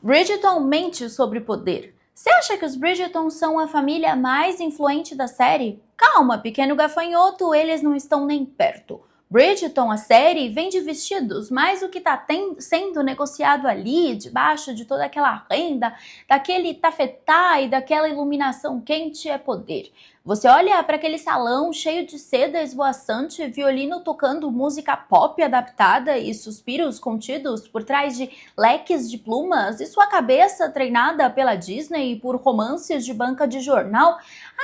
Bridgerton mente sobre poder. Você acha que os Bridgerton são a família mais influente da série? Calma, pequeno gafanhoto, eles não estão nem perto. Bridgerton, a série, vende vestidos, mas o que está sendo negociado ali, debaixo de toda aquela renda, daquele tafetá e daquela iluminação quente, é poder. Você olha para aquele salão cheio de seda esvoaçante, violino tocando música pop adaptada e suspiros contidos por trás de leques de plumas, e sua cabeça treinada pela Disney por romances de banca de jornal,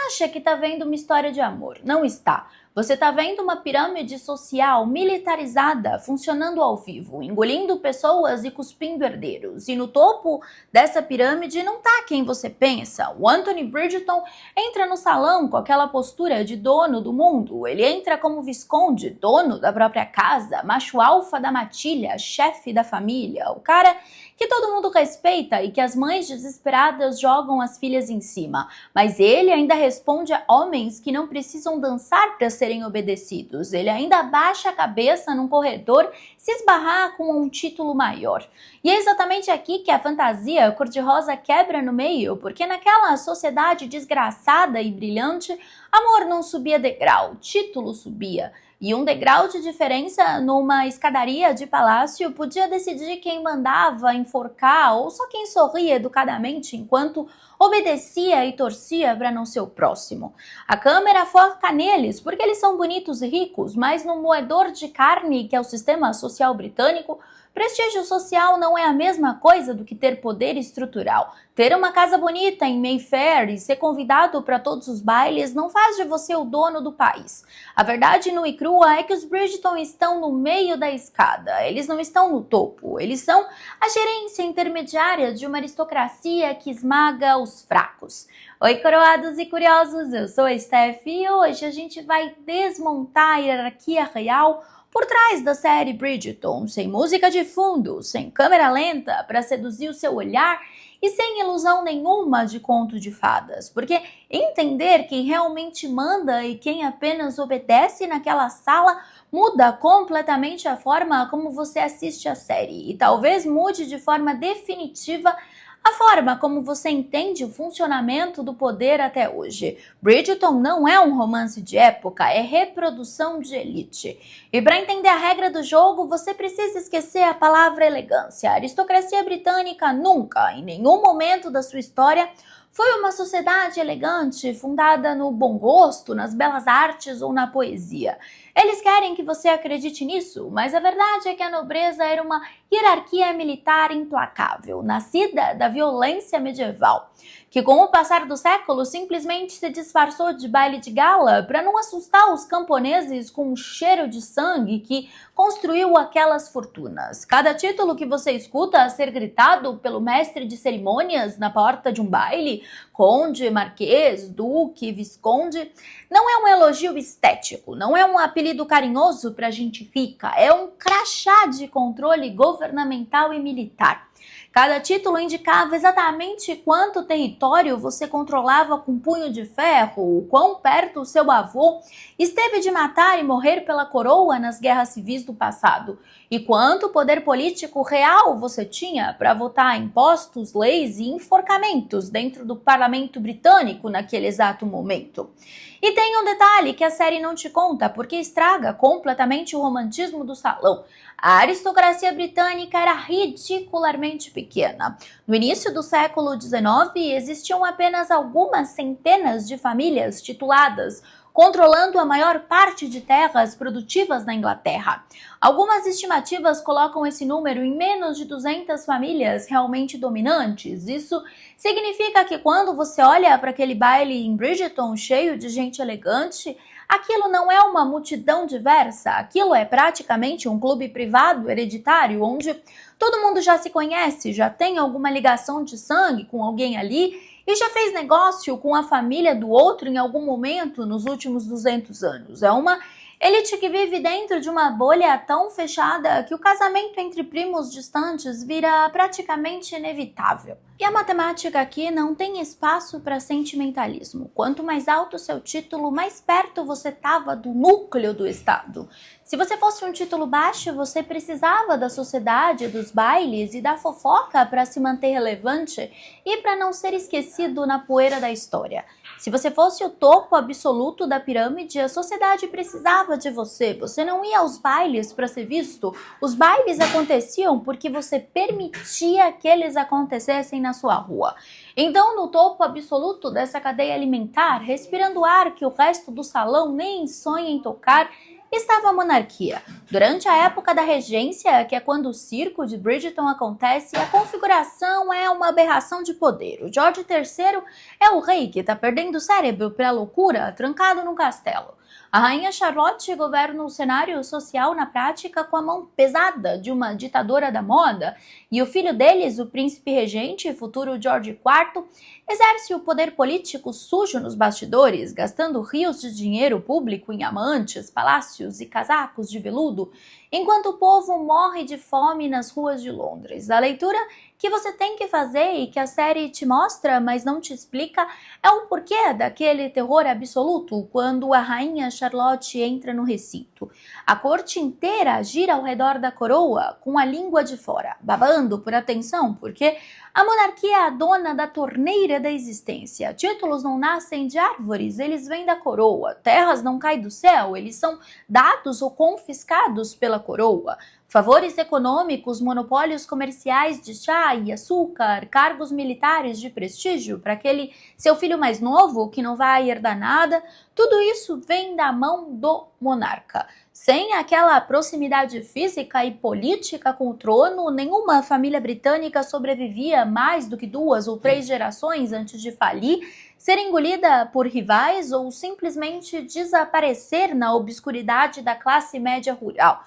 acha que está vendo uma história de amor. Não está. Você está vendo uma pirâmide social militarizada funcionando ao vivo, engolindo pessoas e cuspindo herdeiros. E no topo dessa pirâmide não está quem você pensa. O Anthony Bridgerton entra no salão com aquela postura de dono do mundo. Ele entra como visconde, dono da própria casa, macho alfa da matilha, chefe da família, o cara que todo mundo respeita e que as mães desesperadas jogam as filhas em cima. Mas ele ainda responde a homens que não precisam dançar para serem obedecidos. Ele ainda abaixa a cabeça num corredor se esbarrar com um título maior. E é exatamente aqui que a fantasia cor-de-rosa quebra no meio, porque naquela sociedade desgraçada e brilhante, amor não subia degrau, título subia. E um degrau de diferença numa escadaria de palácio podia decidir quem mandava enforcar ou só quem sorria educadamente enquanto obedecia e torcia para não ser o próximo. A câmera foca neles porque eles são bonitos e ricos, mas no moedor de carne que é o sistema social britânico, prestígio social não é a mesma coisa do que ter poder estrutural. Ter uma casa bonita em Mayfair e ser convidado para todos os bailes não faz de você o dono do país. A verdade nua e crua é que os Bridgerton estão no meio da escada. Eles não estão no topo. Eles são a gerência intermediária de uma aristocracia que esmaga os fracos. Oi, coroados e curiosos, eu sou a Steph e hoje a gente vai desmontar a hierarquia real por trás da série Bridgerton, sem música de fundo, sem câmera lenta para seduzir o seu olhar e sem ilusão nenhuma de conto de fadas, porque entender quem realmente manda e quem apenas obedece naquela sala muda completamente a forma como você assiste a série e talvez mude de forma definitiva a forma como você entende o funcionamento do poder até hoje. Bridgerton não é um romance de época, é reprodução de elite. E para entender a regra do jogo, você precisa esquecer a palavra elegância. A aristocracia britânica nunca, em nenhum momento da sua história, foi uma sociedade elegante, fundada no bom gosto, nas belas artes ou na poesia. Eles querem que você acredite nisso, mas a verdade é que a nobreza era uma hierarquia militar implacável, nascida da violência medieval, que com o passar do século simplesmente se disfarçou de baile de gala para não assustar os camponeses com o cheiro de sangue que construiu aquelas fortunas. Cada título que você escuta a ser gritado pelo mestre de cerimônias na porta de um baile, conde, marquês, duque, visconde, não é um elogio estético, não é um apelido carinhoso para gente rica, é um crachá de controle governamental e militar. Cada título indicava exatamente quanto território você controlava com punho de ferro, o quão perto o seu avô esteve de matar e morrer pela coroa nas guerras civis do passado, e quanto poder político real você tinha para votar impostos, leis e enforcamentos dentro do parlamento britânico naquele exato momento. E tem um detalhe que a série não te conta, porque estraga completamente o romantismo do salão. A aristocracia britânica era ridicularmente pequena. No início do século XIX, existiam apenas algumas centenas de famílias tituladas, controlando a maior parte de terras produtivas na Inglaterra. Algumas estimativas colocam esse número em menos de 200 famílias realmente dominantes. Isso significa que quando você olha para aquele baile em Bridgerton cheio de gente elegante, aquilo não é uma multidão diversa, aquilo é praticamente um clube privado hereditário, onde todo mundo já se conhece, já tem alguma ligação de sangue com alguém ali e já fez negócio com a família do outro em algum momento nos últimos 200 anos. É uma Elite que vive dentro de uma bolha tão fechada que o casamento entre primos distantes vira praticamente inevitável. E a matemática aqui não tem espaço para sentimentalismo. Quanto mais alto o seu título, mais perto você estava do núcleo do Estado. Se você fosse um título baixo, você precisava da sociedade, dos bailes e da fofoca para se manter relevante e para não ser esquecido na poeira da história. Se você fosse o topo absoluto da pirâmide, a sociedade precisava de você. Você não ia aos bailes para ser visto. Os bailes aconteciam porque você permitia que eles acontecessem na sua rua. Então, no topo absoluto dessa cadeia alimentar, respirando ar que o resto do salão nem sonha em tocar, estava a monarquia. Durante a época da regência, que é quando o circo de Bridgerton acontece, a configuração é uma aberração de poder. O George III é o rei que está perdendo o cérebro pela loucura, trancado num castelo. A rainha Charlotte governa o cenário social na prática com a mão pesada de uma ditadora da moda, e o filho deles, o príncipe regente, futuro George IV, exerce o poder político sujo nos bastidores, gastando rios de dinheiro público em amantes, palácios e casacos de veludo, enquanto o povo morre de fome nas ruas de Londres. A leitura que você tem que fazer e que a série te mostra, mas não te explica, é o porquê daquele terror absoluto quando a rainha Charlotte entra no recinto. A corte inteira gira ao redor da coroa, com a língua de fora, babando por atenção, porque a monarquia é a dona da torneira da existência. Títulos não nascem de árvores, eles vêm da coroa. Terras não caem do céu, eles são dados ou confiscados pela coroa. Favores econômicos, monopólios comerciais de chá e açúcar, cargos militares de prestígio para aquele seu filho mais novo que não vai herdar nada, tudo isso vem da mão do monarca. Sem aquela proximidade física e política com o trono, nenhuma família britânica sobrevivia mais do que 2 ou 3 gerações antes de falir, ser engolida por rivais ou simplesmente desaparecer na obscuridade da classe média rural.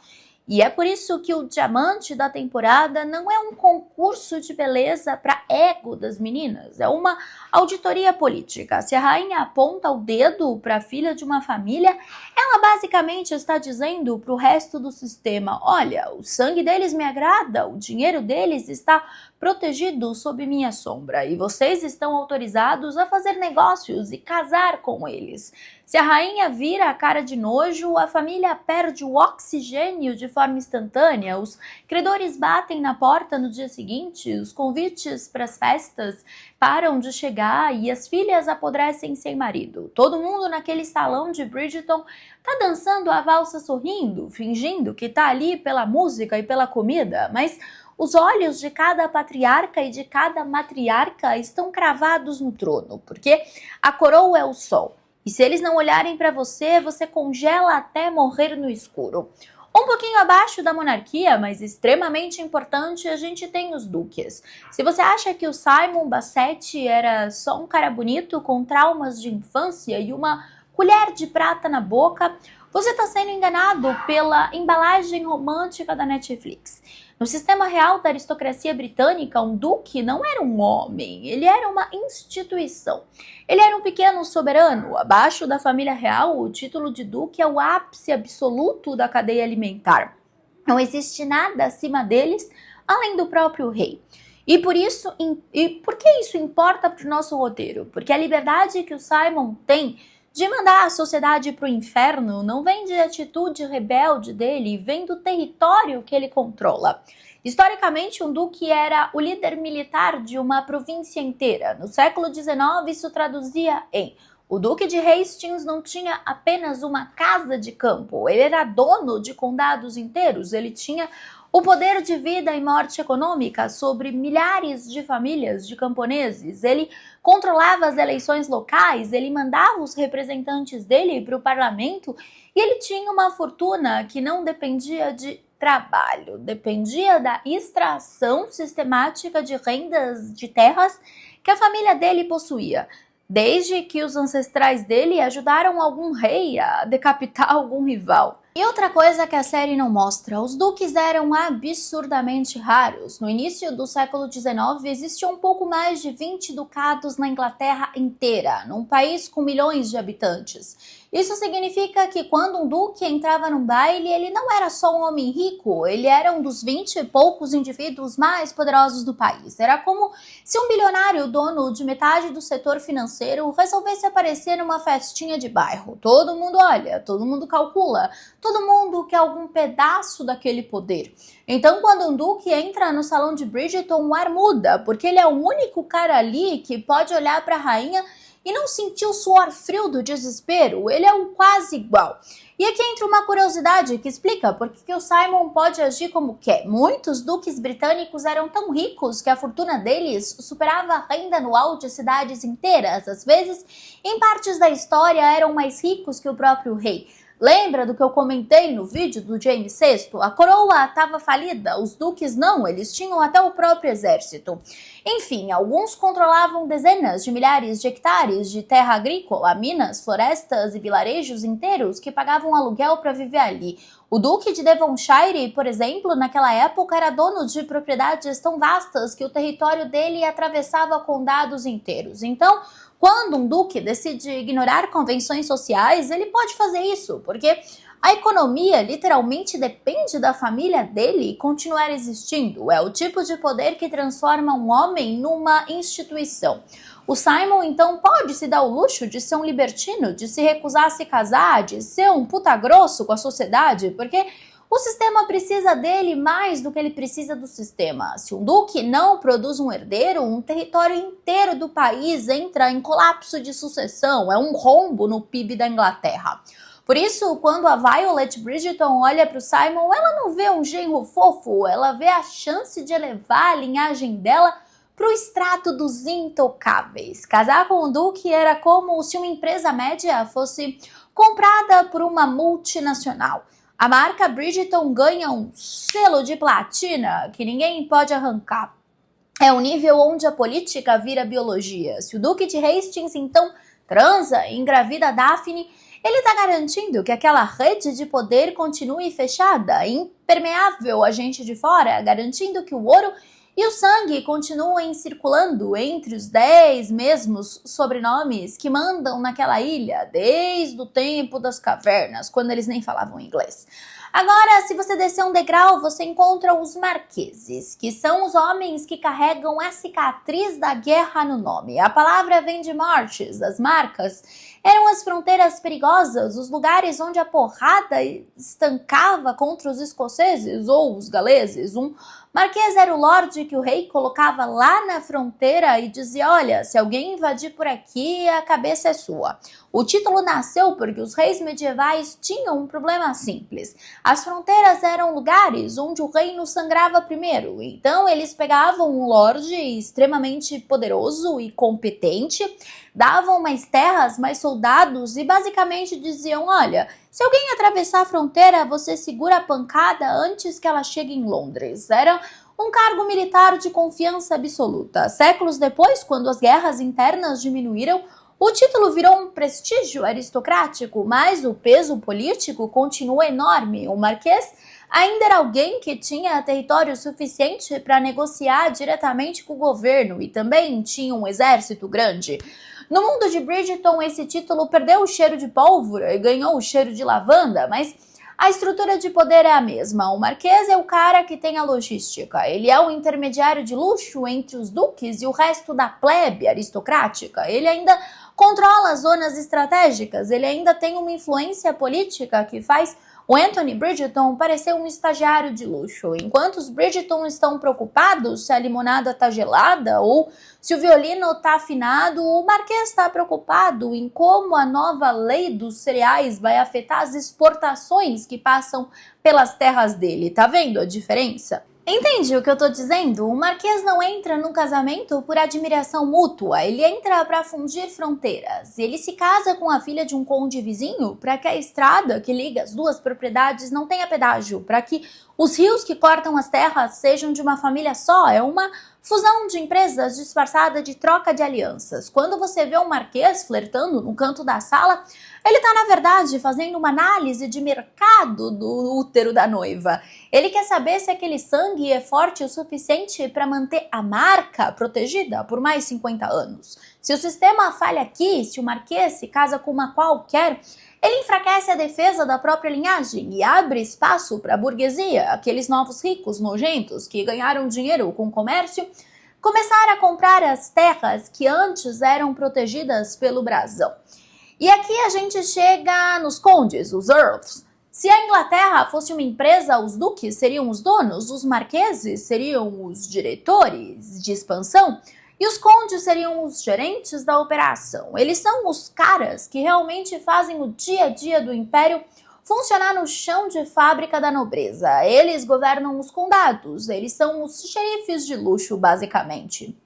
E é por isso que o diamante da temporada não é um concurso de beleza para ego das meninas, é uma auditoria política. Se a rainha aponta o dedo para a filha de uma família, ela basicamente está dizendo para o resto do sistema: olha, o sangue deles me agrada, o dinheiro deles está protegido sob minha sombra e vocês estão autorizados a fazer negócios e casar com eles. Se a rainha vira a cara de nojo, a família perde o oxigênio de forma instantânea, os credores batem na porta no dia seguinte, os convites para as festas param de chegar e as filhas apodrecem sem marido. Todo mundo naquele salão de Bridgerton tá dançando a valsa sorrindo, fingindo que tá ali pela música e pela comida, mas os olhos de cada patriarca e de cada matriarca estão cravados no trono, porque a coroa é o sol. E se eles não olharem para você, você congela até morrer no escuro. Um pouquinho abaixo da monarquia, mas extremamente importante, a gente tem os duques. Se você acha que o Simon Basset era só um cara bonito com traumas de infância e uma colher de prata na boca, você está sendo enganado pela embalagem romântica da Netflix. No sistema real da aristocracia britânica, um duque não era um homem, ele era uma instituição. Ele era um pequeno soberano. Abaixo da família real, o título de duque é o ápice absoluto da cadeia alimentar. Não existe nada acima deles, além do próprio rei. E por que isso importa para o nosso roteiro? Porque a liberdade que o Simon tem de mandar a sociedade para o inferno não vem de atitude rebelde dele, vem do território que ele controla. Historicamente, um duque era o líder militar de uma província inteira. No século XIX, isso traduzia em: o Duque de Hastings não tinha apenas uma casa de campo, ele era dono de condados inteiros, ele tinha o poder de vida e morte econômica sobre milhares de famílias de camponeses. Ele controlava as eleições locais, ele mandava os representantes dele para o parlamento e ele tinha uma fortuna que não dependia de trabalho, dependia da extração sistemática de rendas de terras que a família dele possuía. Desde que os ancestrais dele ajudaram algum rei a decapitar algum rival. E outra coisa que a série não mostra, os duques eram absurdamente raros. No início do século XIX, existiam um pouco mais de 20 ducados na Inglaterra inteira, num país com milhões de habitantes. Isso significa que quando um duque entrava num baile, ele não era só um homem rico, ele era um dos 20 e poucos indivíduos mais poderosos do país. Era como se um bilionário dono de metade do setor financeiro resolvesse aparecer numa festinha de bairro. Todo mundo olha, todo mundo calcula, todo mundo quer algum pedaço daquele poder. Então, quando um duque entra no salão de Bridgerton, o ar muda, porque ele é o único cara ali que pode olhar para a rainha e não sentiu o suor frio do desespero. Ele é um quase igual. E aqui entra uma curiosidade que explica por que o Simon pode agir como quer. Muitos duques britânicos eram tão ricos que a fortuna deles superava a renda anual de cidades inteiras. Às vezes, em partes da história, eram mais ricos que o próprio rei. Lembra do que eu comentei no vídeo do James VI? A coroa estava falida, os duques não, eles tinham até o próprio exército. Enfim, alguns controlavam dezenas de milhares de hectares de terra agrícola, minas, florestas e vilarejos inteiros que pagavam aluguel para viver ali. O Duque de Devonshire, por exemplo, naquela época era dono de propriedades tão vastas que o território dele atravessava condados inteiros. Então, quando um duque decide ignorar convenções sociais, ele pode fazer isso, porque a economia literalmente depende da família dele continuar existindo. É o tipo de poder que transforma um homem numa instituição. O Simon, então, pode se dar o luxo de ser um libertino, de se recusar a se casar, de ser um puta grosso com a sociedade, porque o sistema precisa dele mais do que ele precisa do sistema. Se um duque não produz um herdeiro, um território inteiro do país entra em colapso de sucessão. É um rombo no PIB da Inglaterra. Por isso, quando a Violet Bridgerton olha para o Simon, ela não vê um genro fofo, ela vê a chance de elevar a linhagem dela para o extrato dos intocáveis. Casar com o duque era como se uma empresa média fosse comprada por uma multinacional. A marca Bridgerton ganha um selo de platina que ninguém pode arrancar. É o nível onde a política vira biologia. Se o Duque de Hastings, então, transa e engravida Daphne, ele está garantindo que aquela rede de poder continue fechada, impermeável a gente de fora, garantindo que o ouro e o sangue continuem circulando entre os 10 mesmos sobrenomes que mandam naquela ilha desde o tempo das cavernas, quando eles nem falavam inglês. Agora, se você descer um degrau, você encontra os marqueses, que são os homens que carregam a cicatriz da guerra no nome. A palavra vem de marches, das marcas. Eram as fronteiras perigosas, os lugares onde a porrada estancava contra os escoceses ou os galeses. Um marquês era o lorde que o rei colocava lá na fronteira e dizia: olha, se alguém invadir por aqui, a cabeça é sua. O título nasceu porque os reis medievais tinham um problema simples. As fronteiras eram lugares onde o reino sangrava primeiro. Então eles pegavam um lorde extremamente poderoso e competente, davam mais terras, mais soldados e basicamente diziam: olha, se alguém atravessar a fronteira, você segura a pancada antes que ela chegue em Londres. Era um cargo militar de confiança absoluta. Séculos depois, quando as guerras internas diminuíram, o título virou um prestígio aristocrático, mas o peso político continua enorme. O marquês ainda era alguém que tinha território suficiente para negociar diretamente com o governo e também tinha um exército grande. No mundo de Bridgerton, esse título perdeu o cheiro de pólvora e ganhou o cheiro de lavanda, mas a estrutura de poder é a mesma. O marquês é o cara que tem a logística. Ele é o intermediário de luxo entre os duques e o resto da plebe aristocrática. Ele ainda controla as zonas estratégicas. Ele ainda tem uma influência política que faz o Anthony Bridgerton parecer um estagiário de luxo. Enquanto os Bridgerton estão preocupados se a limonada está gelada ou se o violino está afinado, o marquês está preocupado em como a nova lei dos cereais vai afetar as exportações que passam pelas terras dele. Tá vendo a diferença? Entende o que eu tô dizendo? O marquês não entra num casamento por admiração mútua, ele entra para fundir fronteiras. Ele se casa com a filha de um conde vizinho para que a estrada que liga as duas propriedades não tenha pedágio, para que os rios que cortam as terras sejam de uma família só. É uma fusão de empresas disfarçada de troca de alianças. Quando você vê um marquês flertando no canto da sala, ele está, na verdade, fazendo uma análise de mercado do útero da noiva. Ele quer saber se aquele sangue é forte o suficiente para manter a marca protegida por mais 50 anos. Se o sistema falha aqui, se o marquês se casa com uma qualquer, Ele enfraquece a defesa da própria linhagem e abre espaço para a burguesia, aqueles novos ricos nojentos que ganharam dinheiro com o comércio, começar a comprar as terras que antes eram protegidas pelo brasão. E aqui a gente chega nos condes, os earls. Se a Inglaterra fosse uma empresa, os duques seriam os donos, os marqueses seriam os diretores de expansão e os condes seriam os gerentes da operação. Eles são os caras que realmente fazem o dia a dia do império funcionar no chão de fábrica da nobreza. Eles governam os condados, eles são os xerifes de luxo, basicamente.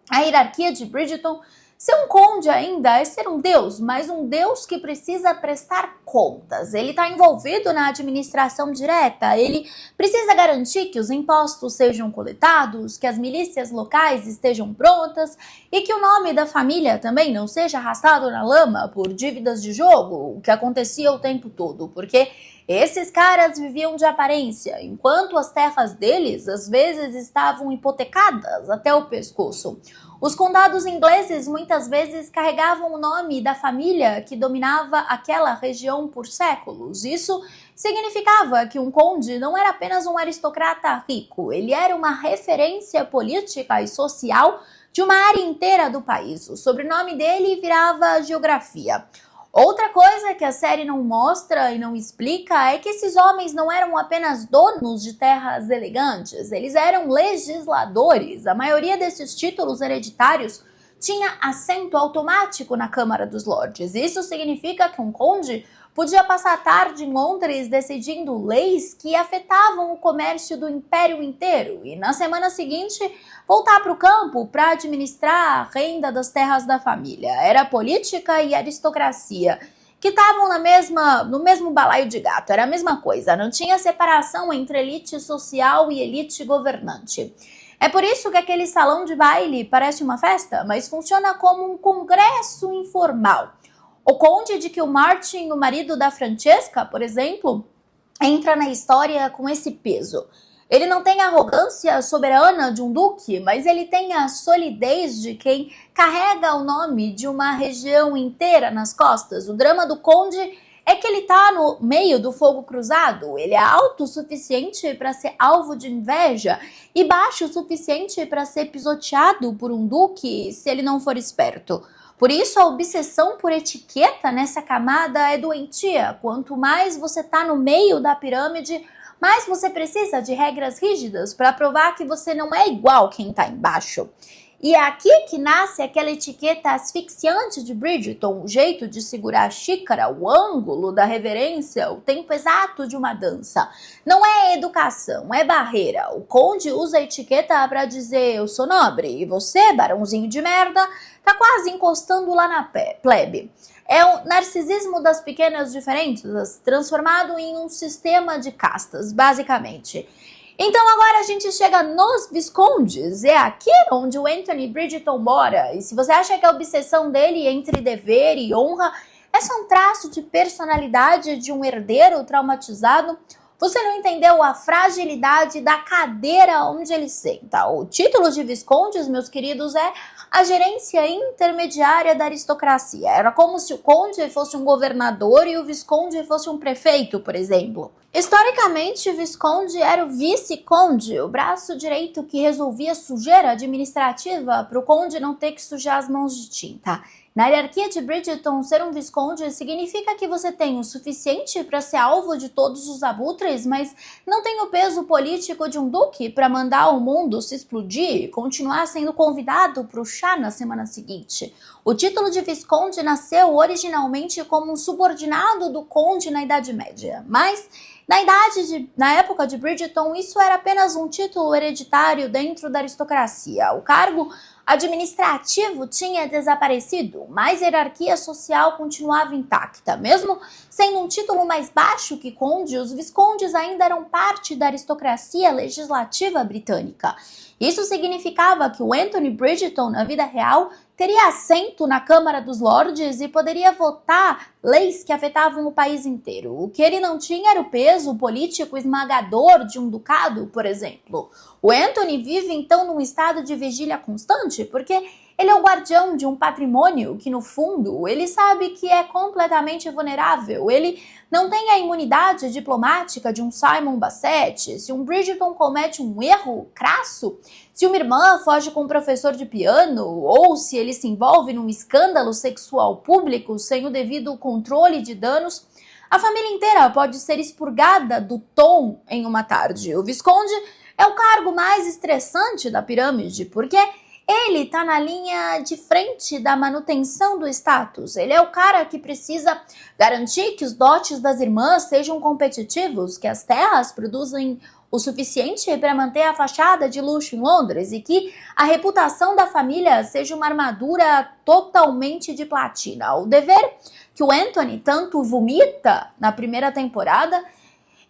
A hierarquia de Bridgerton, ser um conde ainda é ser um deus, mas um deus que precisa prestar contas. Ele está envolvido na administração direta, ele precisa garantir que os impostos sejam coletados, que as milícias locais estejam prontas e que o nome da família também não seja arrastado na lama por dívidas de jogo, o que acontecia o tempo todo, porque esses caras viviam de aparência, enquanto as terras deles às vezes estavam hipotecadas até o pescoço. Os condados ingleses muitas vezes carregavam o nome da família que dominava aquela região por séculos. Isso significava que um conde não era apenas um aristocrata rico, ele era uma referência política e social de uma área inteira do país. O sobrenome dele virava geografia. Outra coisa que a série não mostra e não explica é que esses homens não eram apenas donos de terras elegantes, eles eram legisladores. A maioria desses títulos hereditários tinha assento automático na Câmara dos Lordes. Isso significa que um conde podia passar a tarde em Londres decidindo leis que afetavam o comércio do império inteiro e na semana seguinte voltar para o campo para administrar a renda das terras da família. Era política e aristocracia que estavam no mesmo balaio de gato, era a mesma coisa, não tinha separação entre elite social e elite governante. É por isso que aquele salão de baile parece uma festa, mas funciona como um congresso informal. O conde de Kilmartin, o marido da Francesca, por exemplo, entra na história com esse peso. Ele não tem a arrogância soberana de um duque, mas ele tem a solidez de quem carrega o nome de uma região inteira nas costas. O drama do conde é que ele está no meio do fogo cruzado. Ele é alto o suficiente para ser alvo de inveja e baixo o suficiente para ser pisoteado por um duque se ele não for esperto. Por isso, a obsessão por etiqueta nessa camada é doentia. Quanto mais você está no meio da pirâmide, mais você precisa de regras rígidas para provar que você não é igual quem está embaixo. E é aqui que nasce aquela etiqueta asfixiante de Bridgerton, o jeito de segurar a xícara, o ângulo da reverência, o tempo exato de uma dança. Não é educação, é barreira. O conde usa a etiqueta para dizer eu sou nobre e você, barãozinho de merda, tá quase encostando lá na plebe. É o narcisismo das pequenas diferenças transformado em um sistema de castas, basicamente. Então agora a gente chega nos viscondes, é aqui onde o Anthony Bridgerton mora. E se você acha que a obsessão dele entre dever e honra é só um traço de personalidade de um herdeiro traumatizado, você não entendeu a fragilidade da cadeira onde ele senta. O título de viscondes, meus queridos, é a gerência intermediária da aristocracia. Era como se o conde fosse um governador e o visconde fosse um prefeito, por exemplo. Historicamente, o visconde era o vice-conde, o braço direito que resolvia sujeira administrativa para o conde não ter que sujar as mãos de tinta. Na hierarquia de Bridgerton, ser um visconde significa que você tem o suficiente para ser alvo de todos os abutres, mas não tem o peso político de um duque para mandar o mundo se explodir e continuar sendo convidado para o chá na semana seguinte. O título de visconde nasceu originalmente como um subordinado do conde na Idade Média, mas na época de Bridgerton, isso era apenas um título hereditário dentro da aristocracia. O cargo administrativo tinha desaparecido, mas a hierarquia social continuava intacta. Mesmo sendo um título mais baixo que conde, os viscondes ainda eram parte da aristocracia legislativa britânica. Isso significava que o Anthony Bridgerton, na vida real, teria assento na Câmara dos Lordes e poderia votar leis que afetavam o país inteiro. O que ele não tinha era o peso político esmagador de um ducado, por exemplo. O Anthony vive então num estado de vigília constante, porque Ele é o guardião de um patrimônio que, no fundo, ele sabe que é completamente vulnerável. Ele não tem a imunidade diplomática de um Simon Basset. Se um Bridgerton comete um erro crasso, se uma irmã foge com um professor de piano, ou se ele se envolve num escândalo sexual público sem o devido controle de danos, a família inteira pode ser expurgada do Tom em uma tarde. O Visconde é o cargo mais estressante da pirâmide, porque ele está na linha de frente da manutenção do status. Ele é o cara que precisa garantir que os dotes das irmãs sejam competitivos, que as terras produzem o suficiente para manter a fachada de luxo em Londres e que a reputação da família seja uma armadura totalmente de platina. O dever que o Anthony tanto vomita na primeira temporada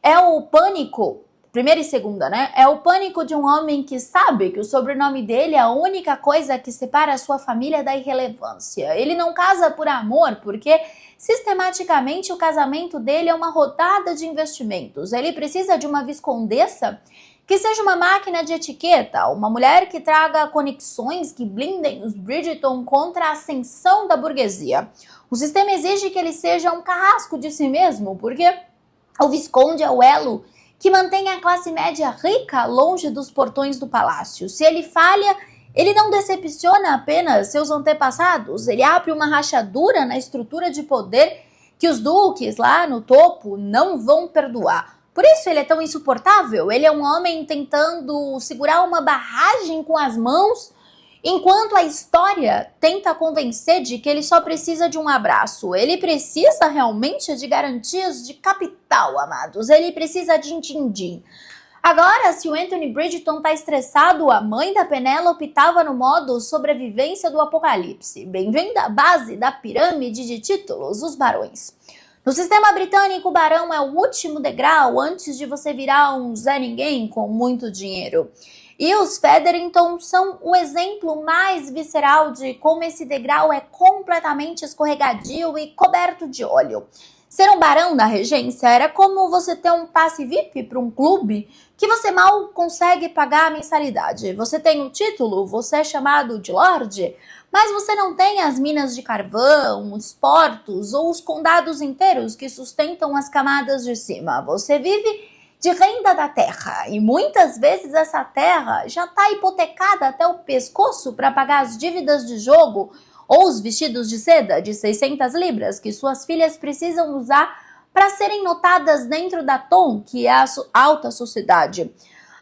é o pânico. Primeira e segunda, né? É o pânico de um homem que sabe que o sobrenome dele é a única coisa que separa a sua família da irrelevância. Ele não casa por amor, porque sistematicamente o casamento dele é uma rodada de investimentos. Ele precisa de uma viscondessa que seja uma máquina de etiqueta, uma mulher que traga conexões que blindem os Bridgerton contra a ascensão da burguesia. O sistema exige que ele seja um carrasco de si mesmo, porque o Visconde é o elo que mantém a classe média rica longe dos portões do palácio. Se ele falha, ele não decepciona apenas seus antepassados, ele abre uma rachadura na estrutura de poder que os duques lá no topo não vão perdoar. Por isso ele é tão insuportável. Ele é um homem tentando segurar uma barragem com as mãos, enquanto a história tenta convencer de que ele só precisa de um abraço. Ele precisa realmente de garantias de capital, amados. Ele precisa de din-din. Agora, se o Anthony Bridgerton tá estressado, a mãe da Penélope estava no modo sobrevivência do apocalipse. Bem-vinda à base da pirâmide de títulos, os barões. No sistema britânico, o barão é o último degrau antes de você virar um Zé Ninguém com muito dinheiro. E os Featherington são o exemplo mais visceral de como esse degrau é completamente escorregadio e coberto de óleo. Ser um barão da regência era como você ter um passe VIP para um clube que você mal consegue pagar a mensalidade. Você tem o título, você é chamado de Lorde, mas você não tem as minas de carvão, os portos ou os condados inteiros que sustentam as camadas de cima. Você vive de renda da terra, e muitas vezes essa terra já está hipotecada até o pescoço para pagar as dívidas de jogo ou os vestidos de seda de 600 libras que suas filhas precisam usar para serem notadas dentro da Tom, que é a alta sociedade.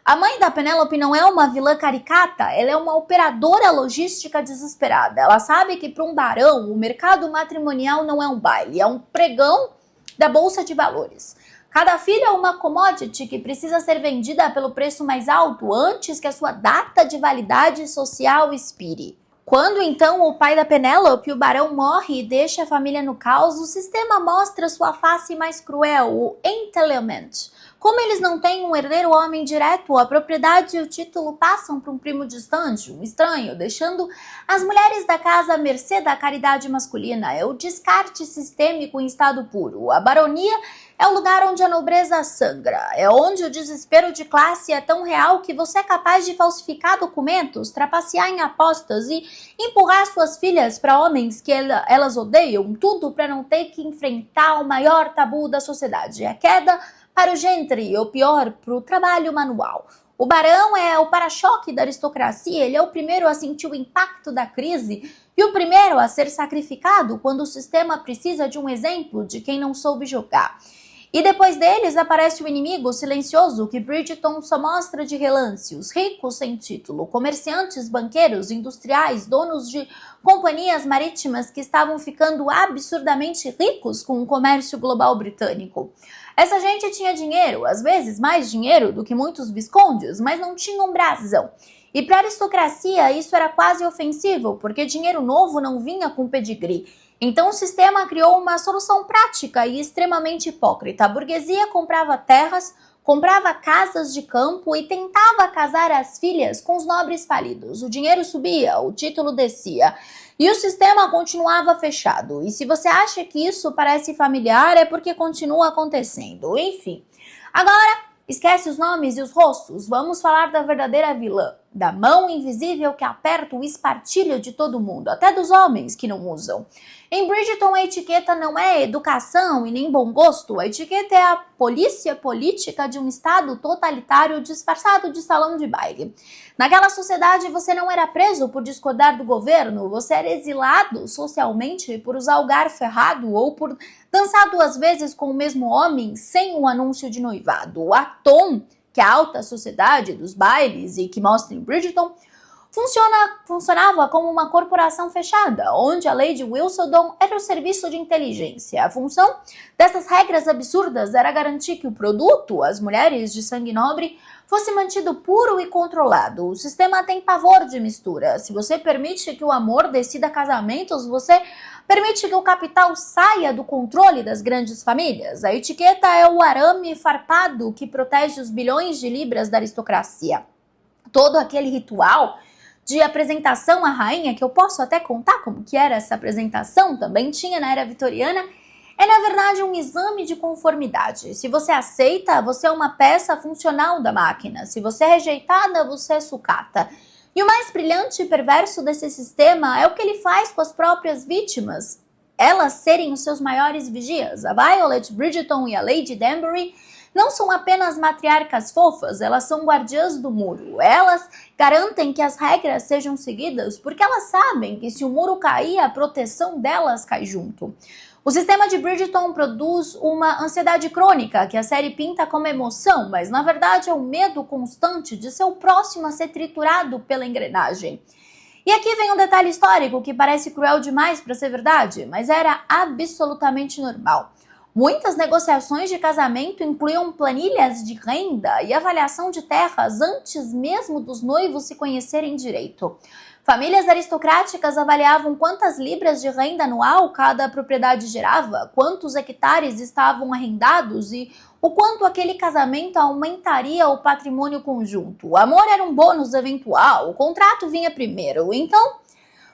A mãe da Penélope não é uma vilã caricata, ela é uma operadora logística desesperada. Ela sabe que para um barão o mercado matrimonial não é um baile, é um pregão da bolsa de valores. Cada filha é uma commodity que precisa ser vendida pelo preço mais alto antes que a sua data de validade social expire. Quando então o pai da Penélope, o barão, morre e deixa a família no caos, o sistema mostra sua face mais cruel, o entailment. Como eles não têm um herdeiro homem direto, a propriedade e o título passam para um primo distante, um estranho, deixando as mulheres da casa à mercê da caridade masculina. É o descarte sistêmico em estado puro. A baronia é o lugar onde a nobreza sangra. É onde o desespero de classe é tão real que você é capaz de falsificar documentos, trapacear em apostas e empurrar suas filhas para homens que elas odeiam, tudo para não ter que enfrentar o maior tabu da sociedade, a queda para o gentry, ou pior, para o trabalho manual. O barão é o para-choque da aristocracia, ele é o primeiro a sentir o impacto da crise e o primeiro a ser sacrificado quando o sistema precisa de um exemplo de quem não soube jogar. E depois deles aparece o inimigo silencioso que Bridgerton só mostra de relance, os ricos sem título, comerciantes, banqueiros, industriais, donos de companhias marítimas que estavam ficando absurdamente ricos com o comércio global britânico. Essa gente tinha dinheiro, às vezes mais dinheiro do que muitos viscondes, mas não tinha um brasão. E para a aristocracia isso era quase ofensivo, porque dinheiro novo não vinha com pedigree. Então o sistema criou uma solução prática e extremamente hipócrita. A burguesia comprava terras, comprava casas de campo e tentava casar as filhas com os nobres falidos. O dinheiro subia, o título descia e o sistema continuava fechado. E se você acha que isso parece familiar, é porque continua acontecendo. Enfim, agora esquece os nomes e os rostos, vamos falar da verdadeira vilã. da mão invisível que aperta o espartilho de todo mundo, até dos homens que não usam. Em Bridgerton, a etiqueta não é educação e nem bom gosto, a etiqueta é a polícia política de um estado totalitário disfarçado de salão de baile. Naquela sociedade, você não era preso por discordar do governo, você era exilado socialmente por usar o garfo errado ou por dançar 2 vezes com o mesmo homem sem um anúncio de noivado. A Tom, que é a alta sociedade dos bailes e que mostra em Bridgerton, funcionava como uma corporação fechada, onde a Lady Whistledown era o serviço de inteligência. A função dessas regras absurdas era garantir que o produto, as mulheres de sangue nobre, fosse mantido puro e controlado. O sistema tem pavor de mistura. Se você permite que o amor decida casamentos, você permite que o capital saia do controle das grandes famílias. A etiqueta é o arame farpado que protege os bilhões de libras da aristocracia. Todo aquele ritual de apresentação à rainha, que eu posso até contar como que era essa apresentação, também tinha na era vitoriana, é na verdade um exame de conformidade. Se você aceita, você é uma peça funcional da máquina. Se você é rejeitada, você é sucata. E o mais brilhante e perverso desse sistema é o que ele faz com as próprias vítimas, elas serem os seus maiores vigias. A Violet Bridgerton e a Lady Danbury não são apenas matriarcas fofas, elas são guardiãs do muro. Elas garantem que as regras sejam seguidas porque elas sabem que se o muro cair, a proteção delas cai junto. O sistema de Bridgerton produz uma ansiedade crônica que a série pinta como emoção, mas na verdade é o medo constante de ser o próximo a ser triturado pela engrenagem. E aqui vem um detalhe histórico que parece cruel demais para ser verdade, mas era absolutamente normal. Muitas negociações de casamento incluíam planilhas de renda e avaliação de terras antes mesmo dos noivos se conhecerem direito. Famílias aristocráticas avaliavam quantas libras de renda anual cada propriedade gerava, quantos hectares estavam arrendados e o quanto aquele casamento aumentaria o patrimônio conjunto. O amor era um bônus eventual, o contrato vinha primeiro. Então,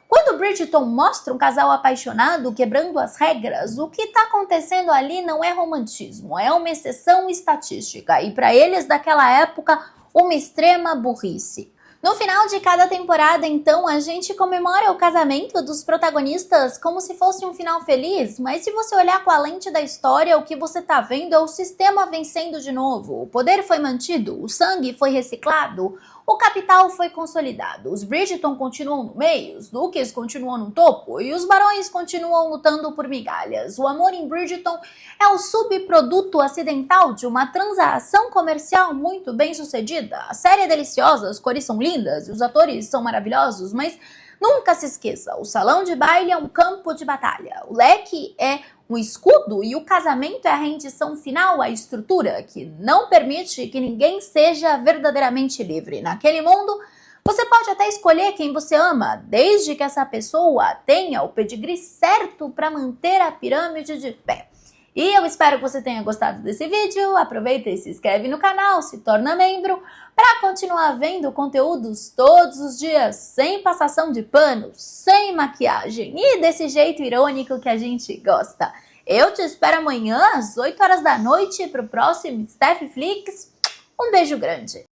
quando Bridgerton mostra um casal apaixonado quebrando as regras, o que está acontecendo ali não é romantismo, é uma exceção estatística e para eles daquela época uma extrema burrice. No final de cada temporada, então, a gente comemora o casamento dos protagonistas como se fosse um final feliz, mas se você olhar com a lente da história, o que você está vendo é o sistema vencendo de novo. O poder foi mantido, o sangue foi reciclado, o capital foi consolidado. Os Bridgerton continuam no meio, os duques continuam no topo e os barões continuam lutando por migalhas. O amor em Bridgerton é o subproduto acidental de uma transação comercial muito bem sucedida. A série é deliciosa, as cores são lindas e os atores são maravilhosos, mas nunca se esqueça, o salão de baile é um campo de batalha. O leque é um escudo e o casamento é a rendição final à estrutura que não permite que ninguém seja verdadeiramente livre. Naquele mundo, você pode até escolher quem você ama, desde que essa pessoa tenha o pedigree certo para manter a pirâmide de pé. E eu espero que você tenha gostado desse vídeo. Aproveita e se inscreve no canal, se torna membro para continuar vendo conteúdos todos os dias, sem passação de pano, sem maquiagem e desse jeito irônico que a gente gosta. Eu te espero amanhã às 8 horas da noite para o próximo Steph Flix. Um beijo grande!